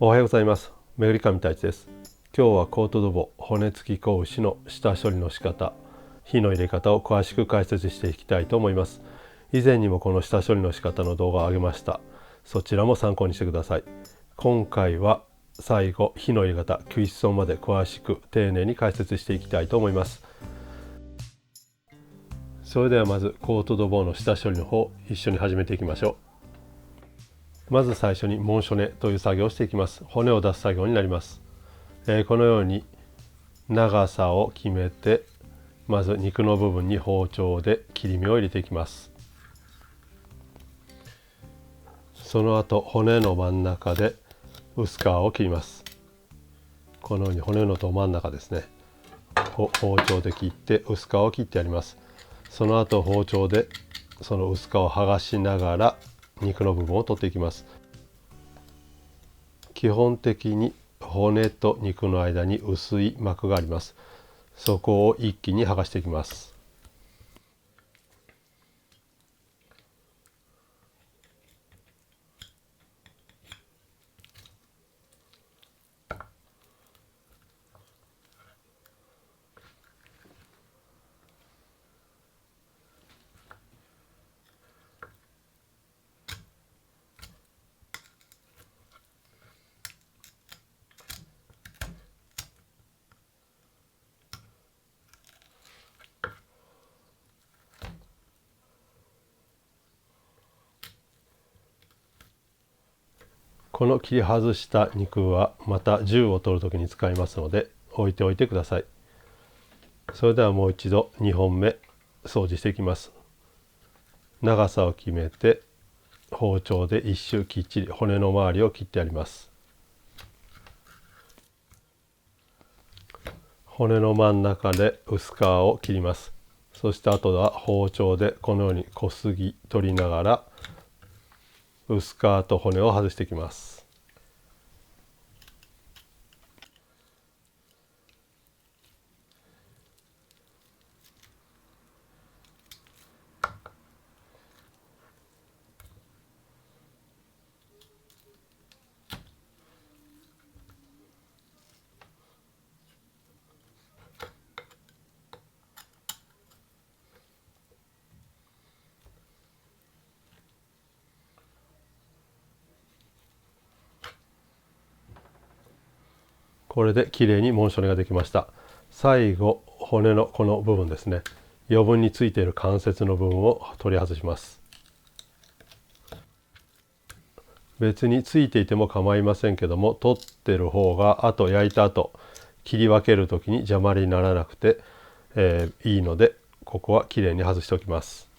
おはようございます。めぐりかみたいちです。今日はコートドボ骨付き子牛の下処理の仕方、火の入れ方を詳しく解説していきたいと思います。以前にもこの下処理の仕方の動画を上げました。そちらも参考にしてください。今回は最後火の入れ方、吸湿音まで詳しく丁寧に解説していきたいと思います。それではまずコートドボの下処理の方一緒に始めていきましょう。まず最初にモンショネという作業をしていきます。骨を出す作業になります。このように長さを決めて、まず肉の部分に包丁で切り目を入れていきます。その後骨の真ん中で薄皮を切ります。このように骨のど真ん中ですねを包丁で切って薄皮を切ってやります。その後包丁でその薄皮を剥がしながら肉の部分を取っていきます。基本的に骨と肉の間に薄い膜があります。そこを一気に剥がしていきます。この切り外した肉はまた銃を取るときに使いますので置いておいてください。それではもう一度2本目掃除していきます。長さを決めて包丁で一周きっちり骨の周りを切ってやります。骨の真ん中で薄皮を切ります。そしてあとは包丁でこのようにこすぎ取りながら薄皮と骨を外していきます。これできれいにモンショネができました。最後骨のこの部分ですね、余分についている関節の部分を取り外します。別についていても構いませんけども、取ってる方が焼いた後切り分ける時に邪魔にならなくて、いいのでここはきれいに外しておきます。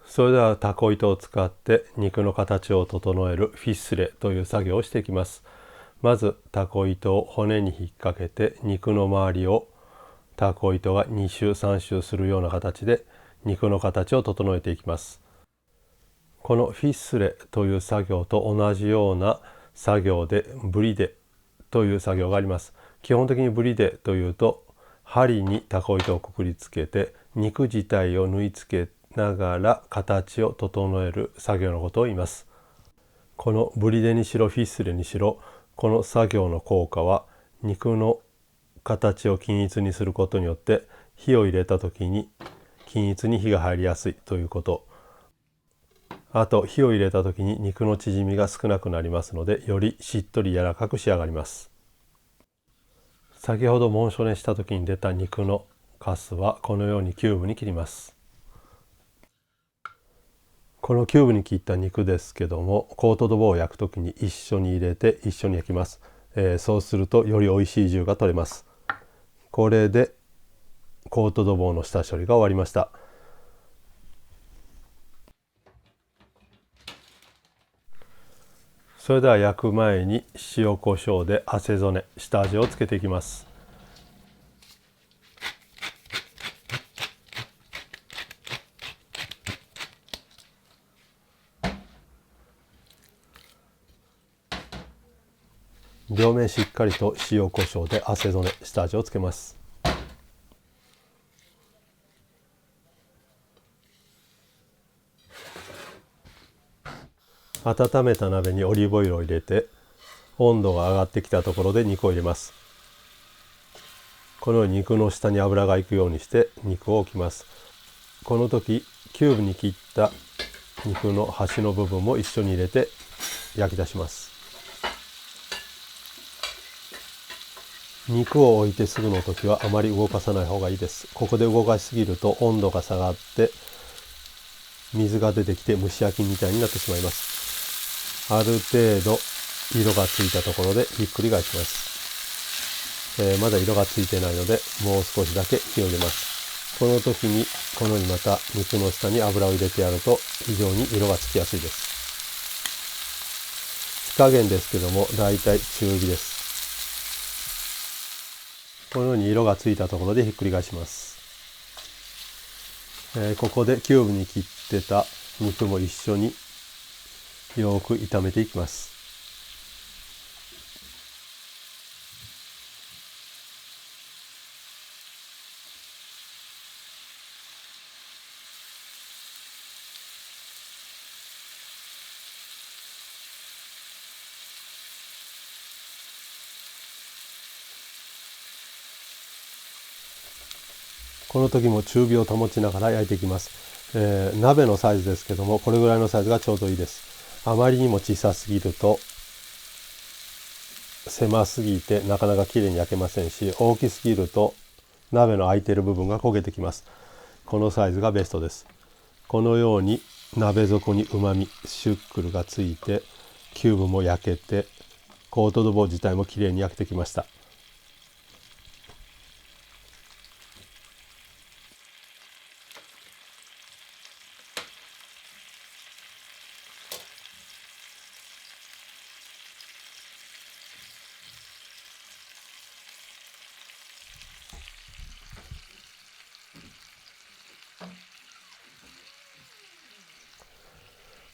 それではタコ糸を使って肉の形を整えるフィッスレという作業をしていきます。まずタコ糸を骨に引っ掛けて肉の周りをタコ糸が2周3周するような形で肉の形を整えていきます。このフィッスレという作業と同じような作業でブリデという作業があります。基本的にブリデというと針にタコ糸をくくりつけて肉自体を縫い付けながら形を整える作業のことを言います。このブリデにしろフィッスレにしろこの作業の効果は肉の形を均一にすることによって火を入れた時に均一に火が入りやすいということ、あと火を入れた時に肉の縮みが少なくなりますのでよりしっとり柔らかく仕上がります。先ほどモンショネした時に出た肉のカスはこのようにキューブに切ります。このキューブに切った肉ですけどもコートドボを焼くときに一緒に入れて一緒に焼きます。そうするとより美味しい銃が取れます。これでコートドボの下処理が終わりました。それでは焼く前に塩コショウで汗染め下味をつけていきます。両面しっかりと塩コショウで汗染め下味をつけます。温めた鍋にオリーブオイルを入れて温度が上がってきたところで肉を入れます。このように肉の下に油がいくようにして肉を置きます。この時キューブに切った肉の端の部分も一緒に入れて焼き出します。肉を置いてすぐの時はあまり動かさない方がいいです。ここで動かしすぎると温度が下がって水が出てきて蒸し焼きみたいになってしまいます。ある程度色がついたところでひっくり返します。まだ色がついてないのでもう少しだけ火を入れます。この時にこのようにまた肉の下に油を入れてやると非常に色がつきやすいです。火加減ですけどもだいたい中火です。このように色がついたところでひっくり返します。ここでキューブに切ってた肉も一緒によく炒めていきます。この時も中火を保ちながら焼いていきます。鍋のサイズですけどもこれぐらいのサイズがちょうどいいです。あまりにも小さすぎると狭すぎてなかなかきれいに焼けませんし、大きすぎると鍋の空いている部分が焦げてきます。このサイズがベストです。このように鍋底にうまみシュックルがついてキューブも焼けてコートドボー自体もきれいに焼けてきました。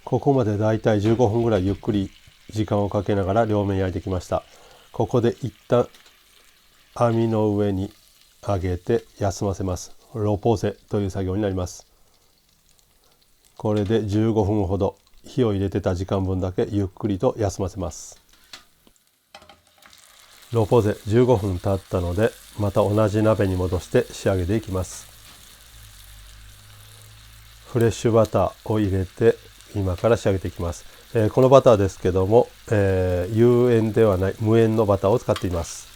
ここまでだいたい15分ぐらいゆっくり時間をかけながら両面焼いてきました。ここで一旦網の上に上げて休ませます。ロポゼという作業になります。これで15分ほど火を入れてた時間分だけゆっくりと休ませます。ロポゼ15分経ったのでまた同じ鍋に戻して仕上げていきます。フレッシュバターを入れて今から仕上げていきます。このバターですけども、有塩ではない無塩のバターを使っています。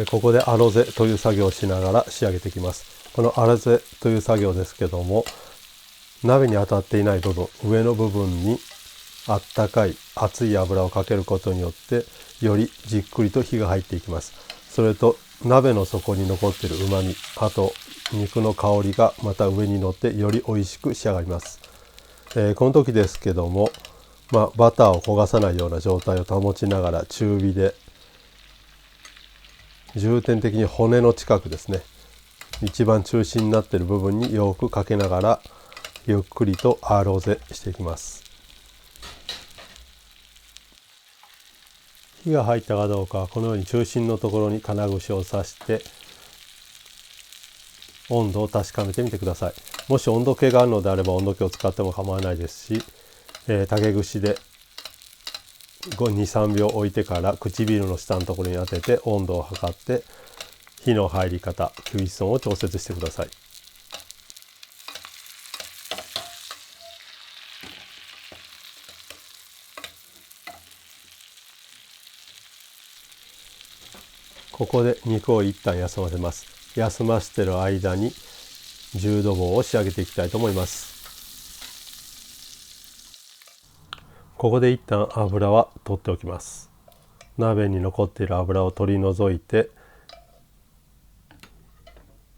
ここでアロゼという作業をしながら仕上げていきます。このアロゼという作業ですけども鍋に当たっていない部分上の部分にあったかい熱い油をかけることによってよりじっくりと火が入っていきます。それと鍋の底に残っているうまみ、あと肉の香りがまた上に乗ってより美味しく仕上がります。この時ですけども、バターを焦がさないような状態を保ちながら中火で重点的に骨の近くですね、一番中心になっている部分によくかけながらゆっくりとアロゼしていきます。火が入ったかどうかはこのように中心のところに金串を刺して温度を確かめてみてください。もし温度計があるのであれば温度計を使っても構わないですし、竹串で2、3秒置いてから唇の下のところに当てて温度を測って火の入り方、吸湿温を調節してください。ここで肉を一旦休ませます。休ませてる間に10度棒を仕上げていきたいと思います。ここで一旦油は取っておきます。鍋に残っている油を取り除いて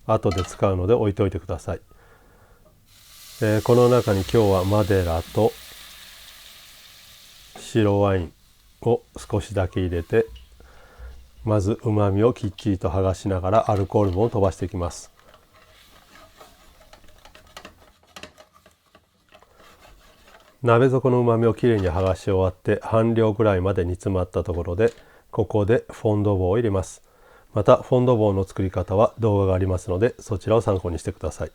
後で使うので置いておいてください。この中に今日はマデラと白ワインを少しだけ入れてまずうまみをきっちりと剥がしながらアルコール分を飛ばしていきます。鍋底のうまみをきれいに剥がし終わって半量ぐらいまで煮詰まったところで、ここでフォンドボーを入れます。またフォンドボーの作り方は動画がありますので、そちらを参考にしてください。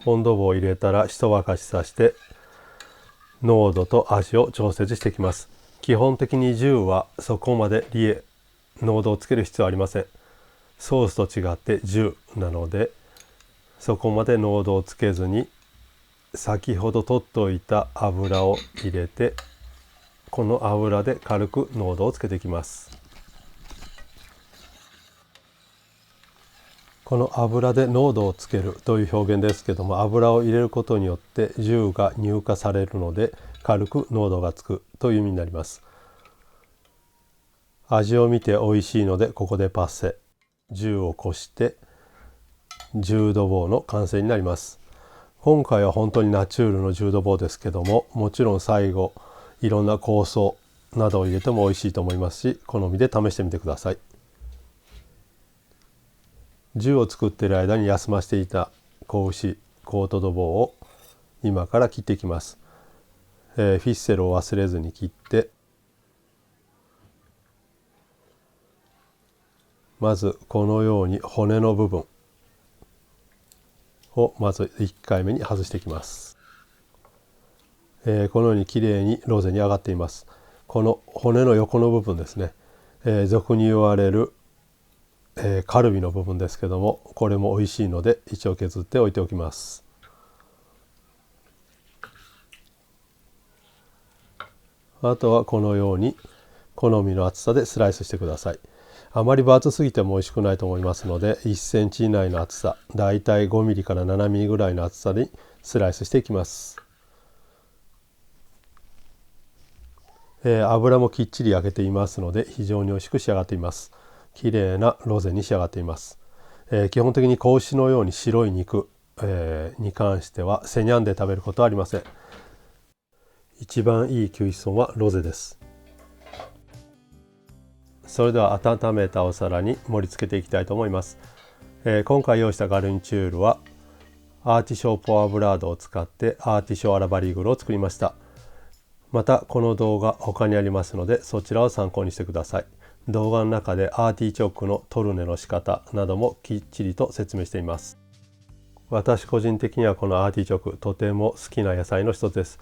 フォンドボーを入れたら一沸かしさして濃度と味を調節していきます。基本的に10はそこまで濃度をつける必要はありません。ソースと違って10なので、そこまで濃度をつけずに先ほど取っておいた油を入れて、この油で軽く濃度をつけていきます。この油で濃度をつけるという表現ですけども、油を入れることによって重が乳化されるので軽く濃度がつくという意味になります。味を見て美味しいので、ここでパッセ10をこして10度棒の完成になります。今回は本当にナチュールの10度棒ですけども、もちろん最後いろんな香草などを入れても美味しいと思いますし、好みで試してみてください。10を作っている間に休ませていた子牛コートドボを今から切っていきます。フィッセルを忘れずに切って、まずこのように骨の部分をまず1回目に外していきます。このようにきれいにロゼに上がっています。この骨の横の部分ですね、俗に言われるカルビの部分ですけども、これも美味しいので一応削って置いておきます。あとはこのように好みの厚さでスライスしてください。あまり分厚すぎても美味しくないと思いますので、1センチ以内の厚さ、だいたい5ミリから7ミリぐらいの厚さにスライスしていきます。油もきっちり焼けていますので非常に美味しく仕上がっています。綺麗なロゼに仕上がっています。基本的に子牛のように白い肉、に関してはセニャンで食べることはありません。一番いいキュイソンはロゼです。それでは温めたお皿に盛り付けていきたいと思います。今回用意したガルニチュールはアーティショーポアブラードを使ってアーティショーアラバリーグルを作りました。またこの動画他にありますので、そちらを参考にしてください。動画の中でアーティチョークのトルネの仕方などもきっちりと説明しています。私個人的にはこのアーティチョークとても好きな野菜の一つです。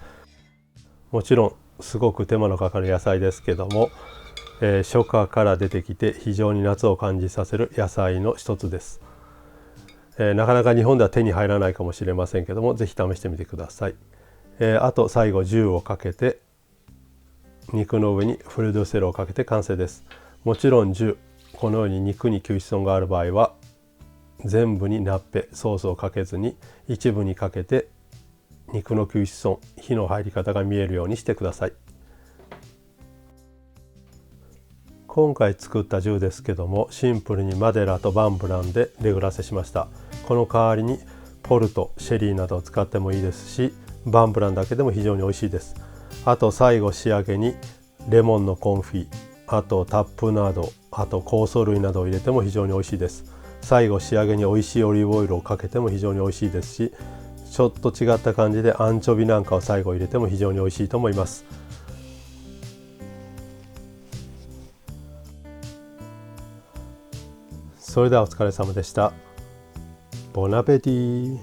もちろんすごく手間のかかる野菜ですけども、初夏から出てきて非常に夏を感じさせる野菜の一つです。なかなか日本では手に入らないかもしれませんけども、ぜひ試してみてください。あと最後10をかけて肉の上にフルドゥセルをかけて完成です。もちろん10、このように肉にキュイソンがある場合は全部にナッペソースをかけずに一部にかけて肉のキュイソン、火の入り方が見えるようにしてください。今回作った10ですけども、シンプルにマデラとバンブランでデグラセしました。この代わりにポルト、シェリーなどを使ってもいいですし、バンブランだけでも非常に美味しいです。あと最後仕上げにレモンのコンフィ、あとタップなど、あと酵素類などを入れても非常に美味しいです。最後仕上げに美味しいオリーブオイルをかけても非常に美味しいですし、ちょっと違った感じでアンチョビなんかを最後入れても非常に美味しいと思います。それではお疲れ様でした。ボナペティ。